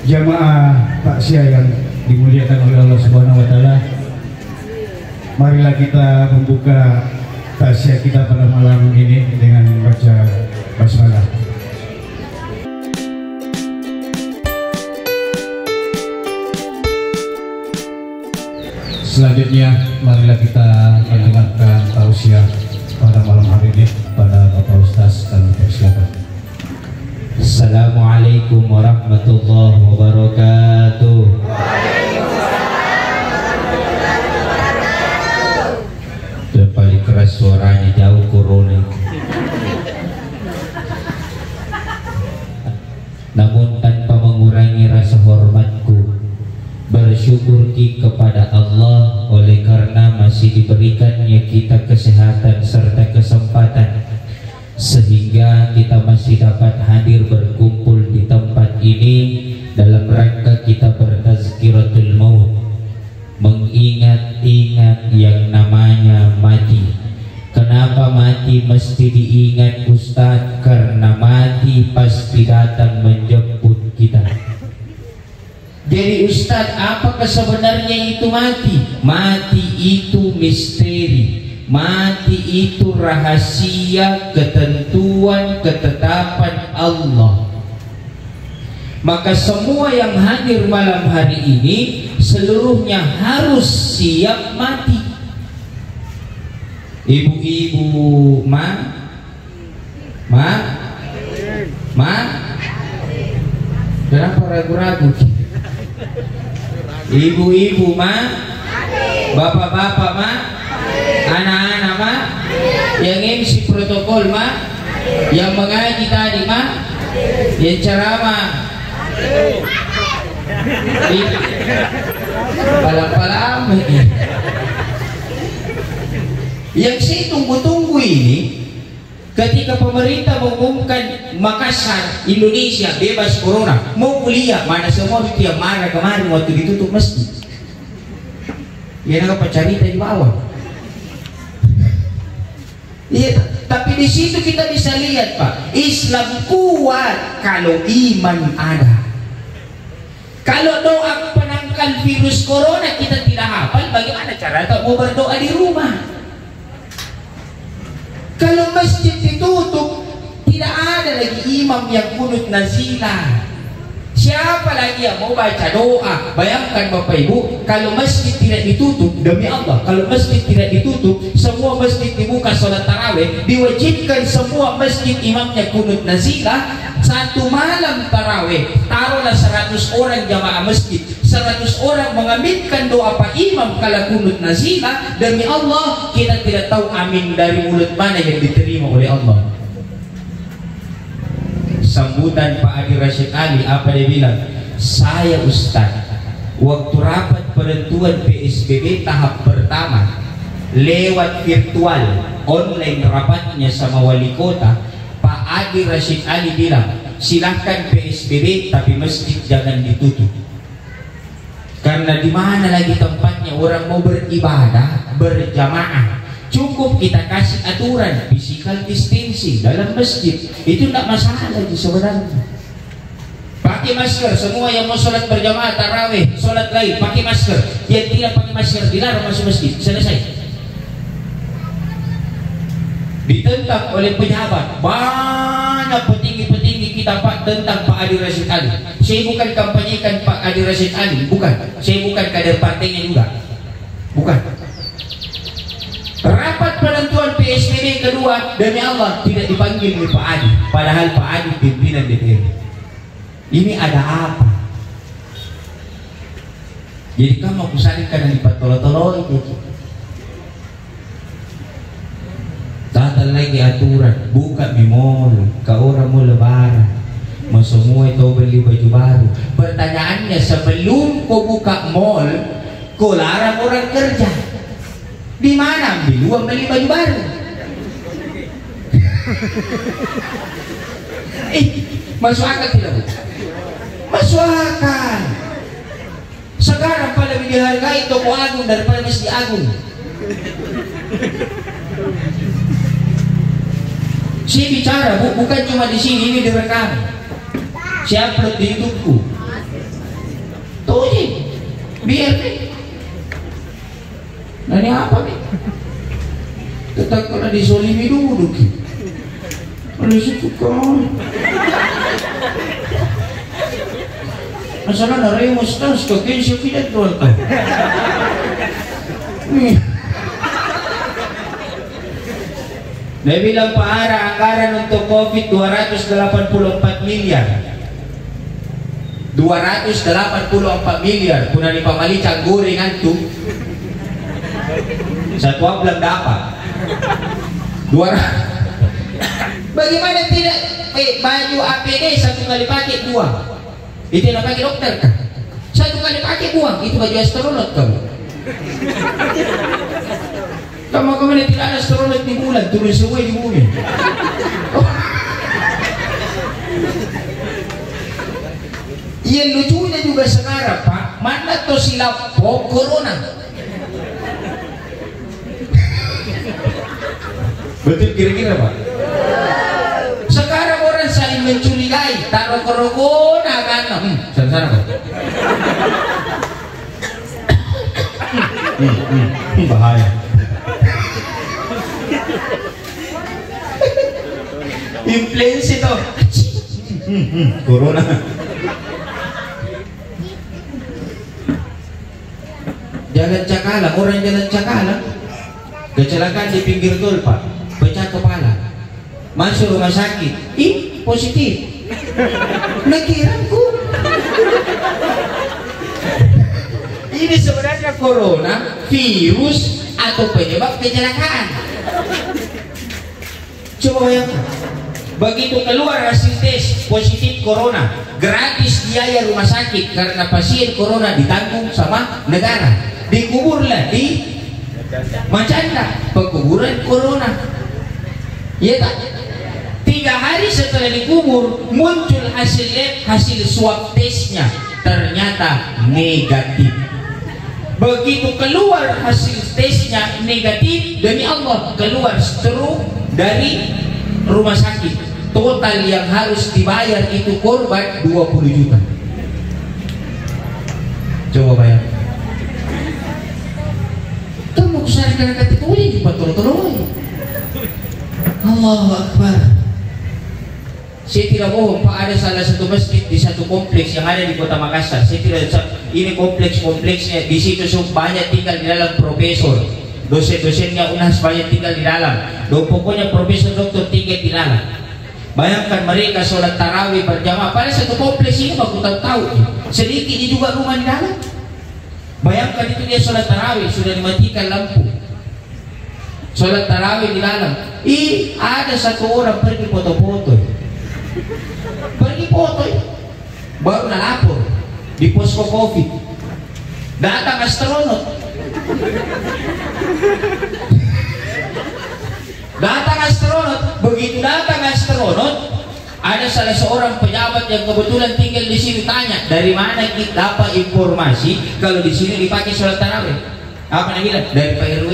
Jamaah takziah yang dimuliakan oleh Allah Subhanahu wa taala, marilah kita membuka takziah kita pada malam ini dengan membaca basmalah. Selanjutnya marilah kita mendengarkan tausiah pada malam hari ini pada Bapak Ustaz, kami persilakan. Assalamualaikum warahmatullahi wabarakatuh. Udah paling keras suaranya, jauh corona. Namun tanpa mengurangi rasa hormatku, bersyukur kepada Allah oleh karena masih diberikannya kita kesehatan serta kesempatan sehingga kita masih dapat hadir berkumpul di tempat ini dalam rangka kita bertazkiratul maut, mengingat-ingat yang namanya mati. Kenapa mati mesti diingat Ustadz? Karena mati pasti datang menjemput kita. Jadi Ustadz, apakah sebenarnya itu mati? Mati itu misteri. Mati itu rahasia ketentuan ketetapan Allah. Maka semua yang hadir malam hari ini seluruhnya harus siap mati. Ibu-ibu, ma, kenapa ragu-ragu? Ibu-ibu, ma, bapak-bapak, ma, anak-anak, ma, yang MC protokol, ma, yang mengaji tadi, ma, yang ceramah, palang-palang, yang saya tunggu-tunggu ini ketika pemerintah mengumumkan Makassar, Indonesia bebas corona, mau kuliah, mana semua itu yang marah kemarin waktu ditutup masjid. Ya, apa cerita di bawah. Iya, tapi di situ kita bisa lihat, Pak, Islam kuat kalau iman ada. Kalau doa penangkal virus corona kita tidak hafal, bagaimana cara kita mau berdoa di rumah? Kalau masjid ditutup, tidak ada lagi imam yang kunut nazilah. Siapa lagi yang mau baca doa? Bayangkan Bapak Ibu, kalau masjid tidak ditutup, demi Allah, kalau masjid tidak ditutup, semua masjid dibuka sholat tarawih, diwajibkan semua masjid imamnya kunut nazilah. Satu malam tarawih, taruhlah 100 orang jamaah masjid, 100 orang mengaminkan doa Pak Imam kalau kunut nazilah. Demi Allah, kita tidak tahu amin dari mulut mana yang diterima oleh Allah. Sambutan Pak Adi Rashid Ali, apa dia bilang? Saya Ustaz, waktu rapat penentuan PSBB tahap pertama lewat virtual online rapatnya sama wali kota, Pak Adi Rashid Ali bilang silahkan PSBB tapi masjid jangan ditutup. Karena di mana lagi tempatnya orang mau beribadah berjamaah, cukup kita kasih aturan physical distancing dalam masjid, itu tidak masalah lagi sebenarnya. Pakai masker, semua yang mau sholat berjamaah tarawih, sholat lain pakai masker. Yang tidak pakai masker dilarang masuk masjid, selesai. Ditentang oleh pejabat, banyak petinggi-petinggi kita Pak tentang Pak Adi Rashid Ali. Saya bukan kampanyekan Pak Adi Rashid Ali, bukan. Saya bukan kader partainya juga, bukan. Rapat penentuan PSBB kedua, demi Allah tidak dipanggil oleh Pak Adi, padahal Pak Adi pimpinan DPR. Ini ada apa? Jadi kamu aku salingkan di patolo-tolo itu. Datang lagi aturan, buka mall, kau orang mau lebaran, mau semua itu beli baju baru. Pertanyaannya, sebelum kau buka mall, kau larang orang kerja. Di mana ambil uang beli baju baru? Masuk akal tidak? Masuk akal. Sekarang pada dihargai toko agung daripada masjid agung. Saya bicara bukan cuma di sini, ini direkam. Saya upload di YouTube-ku. tuh sih, biar nih. Nah ini apa nih? Tetap kalau disolimi duduk. Ada situ kan. Masalah narai mustas kakin siya kita tuh. Dia bilang Pak Ara, anggaran untuk COVID 284 miliar. 284 miliar. Puna ni pamalicang gorengan tuh. Satu belum dapat. 200. Bagaimana tidak? Baju APD satu kali pakai buang. Itu yang pakai dokter kan? Satu kali pakai buang. Itu baju astronot kamu. Kamu kemana tidak ada astronot di bulan, turun semua di bumi. Yang lucunya juga sekarang Pak, mana tuh silap corona. Betul kira-kira Pak? Sekarang orang saling mencurigai, taruh corona kan? Sana Pak. Bahaya. Influenza itu corona. Jalan Cakalang, orang jalan Cakalang kecelakaan di pinggir tol Pak, pecah kepala, masuk rumah sakit, positif. Nakiraku ini sebenarnya corona, virus atau penyebab kecelakaan. Coba bayangkan, begitu keluar hasil tes positif corona, gratis biaya rumah sakit karena pasien corona ditanggung sama negara. Dikuburlah di Macanda, pekuburan corona. Ya tak? 3 hari setelah dikubur muncul hasil lab, hasil swab tesnya ternyata negatif. Begitu keluar hasil tesnya negatif, demi Allah keluar stroke dari rumah sakit. Total yang harus dibayar itu korban 20 juta. Coba bayar. Temu kusari kana katituloy, patulog-tuloy. Allahu Akbar. Saya tidak bohong Pak, ada salah satu masjid di satu kompleks yang ada di Kota Makassar. Saya tidak, ini kompleksnya di situ banyak tinggal di dalam profesor. Dosen-dosennya UNAS banyak tinggal di dalam. Pokoknya profesor doktor tinggal di dalam. Bayangkan mereka sholat tarawih berjamaah pada satu kompleks ini, aku tahu sedikit juga rumah di dalam. Bayangkan itu dia sholat tarawih sudah dimatikan lampu. Sholat tarawih di dalam. Ada satu orang pergi foto-foto. Pergi foto, baru lapor di posko COVID. Datang astronot. Datang astronot, begitu datang astronot, ada salah seorang pejabat yang kebetulan tinggal di sini tanya, dari mana kita dapat informasi kalau di sini dipakai sholat tarawih? Apa yang bilang? Dari Pak RW.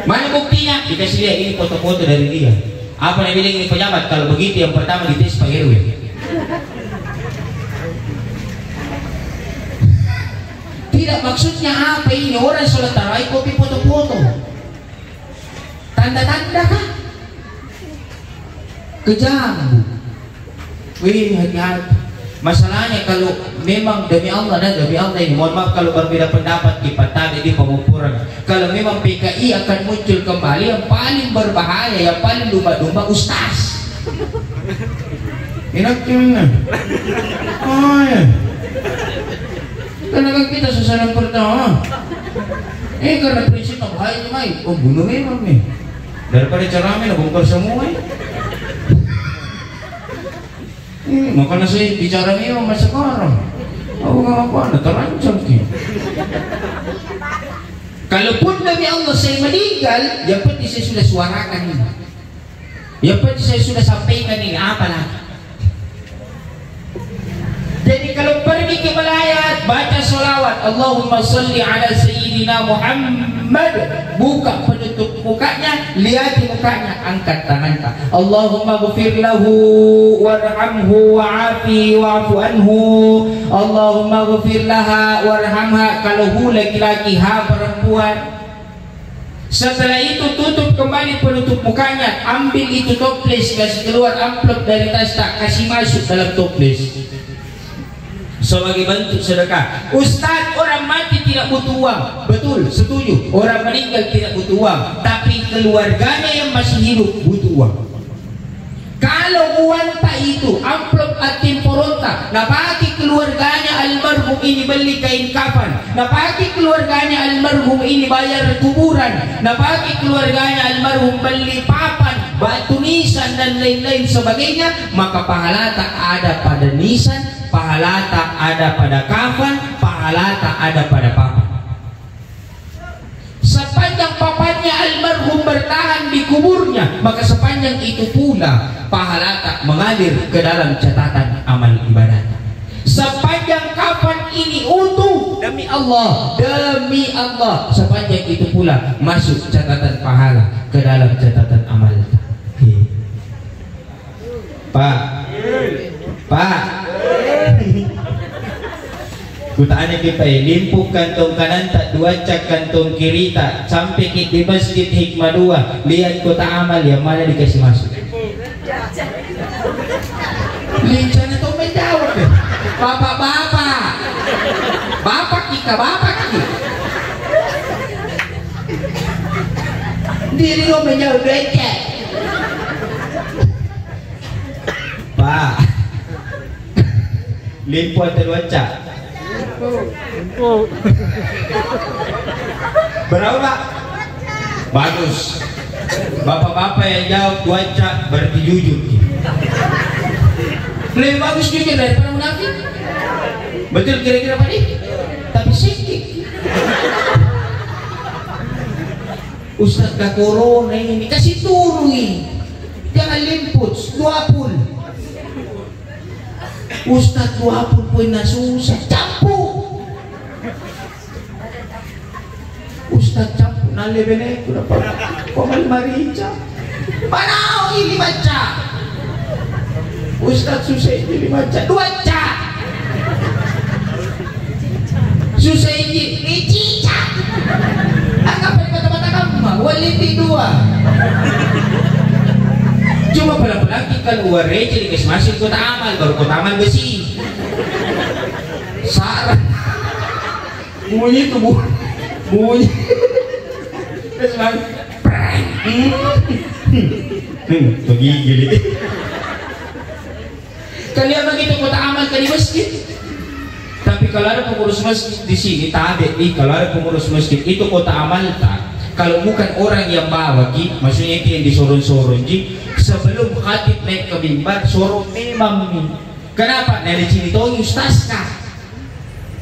Mana buktinya? Dikasih dia, ini foto-foto dari dia. Apa yang bilang ini pejabat? Kalau begitu yang pertama dites Pak RW. Tidak, maksudnya apa ini? Orang sholat tarawih kopi foto-foto. Tanda-tanda kah? Kejam. Wih, hati-hati. Masalahnya kalau memang demi Allah dan demi Allah ini, mohon maaf kalau berbeda pendapat di Patade, di pengukuran. Kalau memang PKI akan muncul kembali, yang paling berbahaya, yang paling lumba-lumba ustaz. Enak cuman. Oh ya. Karena kan kita sasaran pertama. Karena prinsip bahaya mai. Oh bunuh memang nih. Daripada ceramah bongkar semua. Makanya saya bicara memang masa sekarang. Aku nggak apa-apa, terancam ki. Kalaupun demi Allah saya meninggal, yang penting saya sudah suarakan ini. Yang penting saya sudah sampaikan ini, apa lagi? Jadi kalau pergi ke melayat, baca sholawat Allahumma salli ala sayyidina Muhammad, buka penutup penutup mukanya, lihat di mukanya, angkat tangannya. Allahumma ghfir lahu warhamhu wa'afi wa'fu anhu. Allahumma ghfir laha warhamha. Kalau hu laki-laki, ha perempuan. Setelah itu tutup kembali penutup mukanya, ambil itu toples, kasih keluar amplop dari tas, tak kasih masuk dalam toples sebagai bentuk sedekah. Ustaz, orang mati tidak butuh uang. Betul, setuju. Orang meninggal tidak butuh uang, tapi keluarganya yang masih hidup butuh uang. Kalau uang tak itu amplop atim poronta, nah bagi keluarganya almarhum ini beli kain kafan, nah bagi keluarganya almarhum ini bayar kuburan, nah bagi keluarganya almarhum beli papan, batu nisan dan lain-lain sebagainya, maka pahala tak ada pada nisan, pahala tak ada pada kafan, pahala tak ada pada papan. Sepanjang papannya almarhum bertahan di kuburnya, maka sepanjang itu pula pahala tak mengalir ke dalam catatan amal ibadat. Sepanjang kafan ini utuh, demi Allah, sepanjang itu pula masuk catatan pahala ke dalam catatan amal. Pak, kutanya kita limpuk kantong kanan tak, dua cak kantong kiri tak, sampai di masjid hikmah 2, lihat kota amal yang mana dikasih masuk. Lincana itu menjawab deh. Bapak kita diri lo menjawab becek. Pak, limpu atau dua cak? Berapa Pak? Bagus. Bapak-bapak yang jawab dua cak berarti jujur. Lebih bagus jujur daripada munafik. Betul kira-kira Pak nih? Tapi sedikit. Ustaz gak corona ini kasih turun, jangan limput 20. Ustaz 20 poin susah, campur. Ustaz campur nale bene berapa? Komal marica. Mana ini baca? Ustaz susah ini baca 2 cak. Susah ini cicak. Anggap kata-kata kamu mah waliti 2. Cuma pelan-pelan kita luar aja dikasih masuk kota amal, baru kota amal besi. Saran. Bunyi itu bunyi. Terus lagi. Begigil. Kalian begitu kota amal ke di masjid. Tapi kalau ada pengurus masjid di sini, tabe nih, kalau ada pengurus masjid itu kota amal tak. Kalau bukan orang yang bawa Ji, maksudnya itu yang disorong-sorong Ji, sebelum khatib naik ke mimbar sorong memang nih. Kenapa? Dari sini tuh ustaz kah?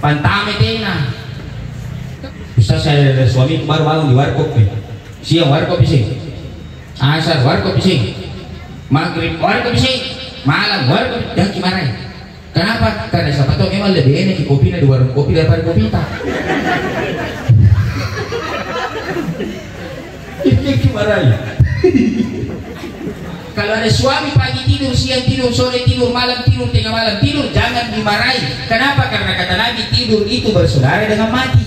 Pantame tena. Ustaz saya ada suami baru bangun di warkop nih. Siang warkop bising, asar warkop bising, maghrib warkop bising, malam warkop dan gimana? Kenapa? Karena siapa tahu memang lebih enak kopinya di warung kopi daripada kopi tak. Dimarahi. Kalau ada suami pagi tidur, siang tidur, sore tidur, malam tidur, tengah malam tidur, jangan dimarahi. Kenapa? Karena kata Nabi tidur itu bersaudara dengan mati.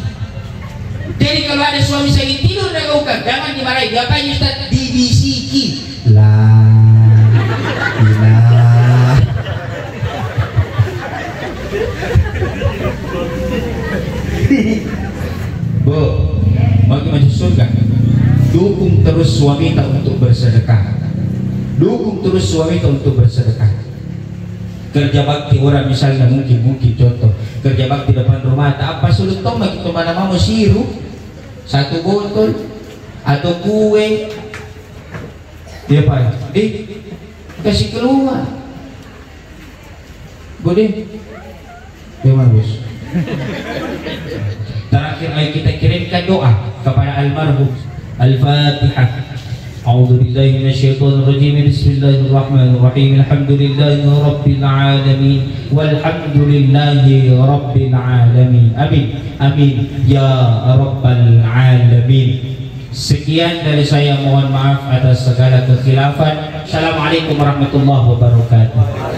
Jadi kalau ada suami saya tidur dengan jangan dimarahi. Diapain Ustaz? Dibisiki. Bu, bagi masuk surga, dukung terus suami tak untuk bersedekah. Dukung terus suami tak untuk bersedekah. Kerja bakti orang misalnya mungkin contoh kerja bakti depan rumah tak apa sulit toh kita mana mau sirup 1 botol atau kue dia pak kasih keluar boleh ya bagus. Terakhir ayo kita kirimkan doa kepada almarhum. Al-Fatihah. A'udzu billahi minasyaitonir rajim. Bismillahirrahmanirrahim. Alhamdulillahi rabbil alamin walhamdulillahi rabbil alamin. Amin. Amin ya rabbal alamin. Sekian dari saya, mohon maaf atas segala kekhilafan. Assalamualaikum warahmatullahi wabarakatuh.